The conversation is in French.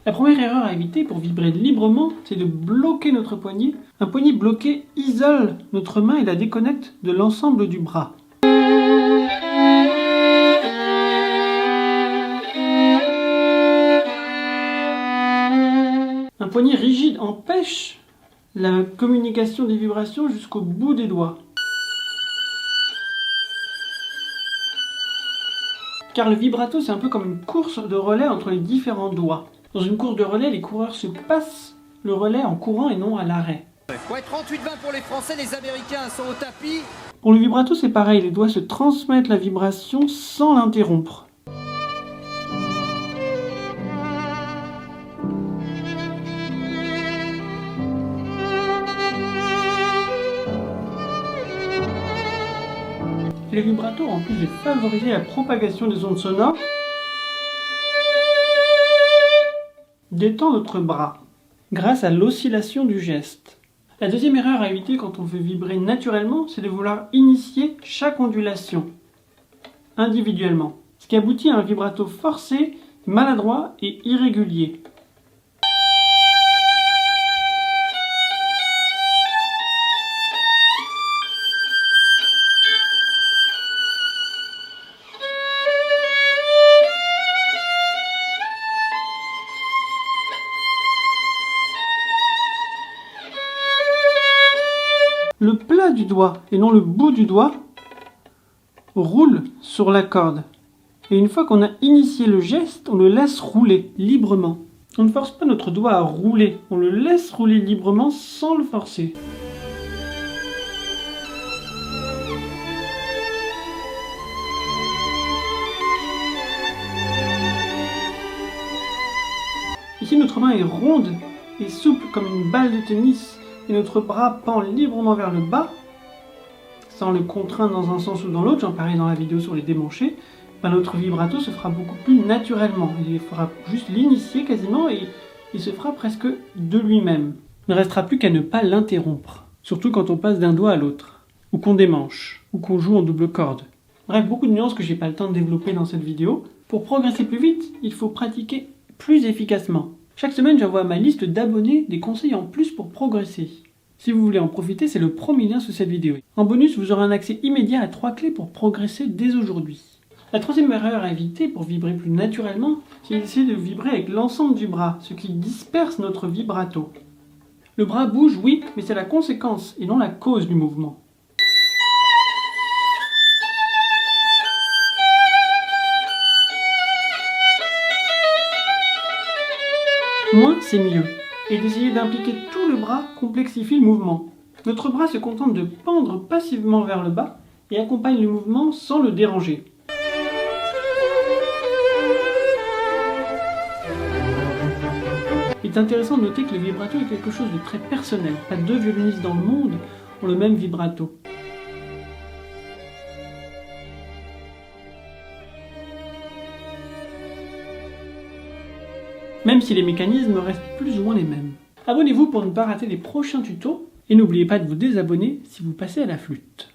La première erreur à éviter pour vibrer librement, c'est de bloquer notre poignet. Un poignet bloqué isole notre main et la déconnecte de l'ensemble du bras. Un poignet rigide empêche la communication des vibrations jusqu'au bout des doigts. Car le vibrato, c'est un peu comme une course de relais entre les différents doigts. Dans une course de relais, les coureurs se passent le relais en courant et non à l'arrêt. Ouais, 38-20 pour les Français, les Américains sont au tapis. Pour le vibrato, c'est pareil, les doigts se transmettent la vibration sans l'interrompre. Le vibrato, en plus de favoriser la propagation des ondes sonores, détend notre bras grâce à l'oscillation du geste. La deuxième erreur à éviter quand on veut vibrer naturellement, c'est de vouloir initier chaque ondulation individuellement, ce qui aboutit à un vibrato forcé, maladroit et irrégulier. Le plat du doigt, et non le bout du doigt, roule sur la corde. Et une fois qu'on a initié le geste, on le laisse rouler librement. On ne force pas notre doigt à rouler, on le laisse rouler librement sans le forcer. Ici, notre main est ronde et souple comme une balle de tennis. Et notre bras pend librement vers le bas, sans le contraindre dans un sens ou dans l'autre, j'en parlais dans la vidéo sur les démanchés, notre vibrato se fera beaucoup plus naturellement. Il faudra juste l'initier quasiment et il se fera presque de lui-même. Il ne restera plus qu'à ne pas l'interrompre, surtout quand on passe d'un doigt à l'autre, ou qu'on démanche, ou qu'on joue en double corde. Bref, beaucoup de nuances que j'ai pas le temps de développer dans cette vidéo. Pour progresser plus vite, il faut pratiquer plus efficacement. Chaque semaine, j'envoie à ma liste d'abonnés des conseils en plus pour progresser. Si vous voulez en profiter, c'est le premier lien sous cette vidéo. En bonus, vous aurez un accès immédiat à 3 clés pour progresser dès aujourd'hui. La troisième erreur à éviter pour vibrer plus naturellement, c'est d'essayer de vibrer avec l'ensemble du bras, ce qui disperse notre vibrato. Le bras bouge, oui, mais c'est la conséquence et non la cause du mouvement. Moins, c'est mieux. Et d'essayer d'impliquer tout le bras complexifie le mouvement. Notre bras se contente de pendre passivement vers le bas et accompagne le mouvement sans le déranger. Il est intéressant de noter que le vibrato est quelque chose de très personnel. Pas deux violonistes dans le monde ont le même vibrato. Même si les mécanismes restent plus ou moins les mêmes. Abonnez-vous pour ne pas rater les prochains tutos et n'oubliez pas de vous désabonner si vous passez à la flûte.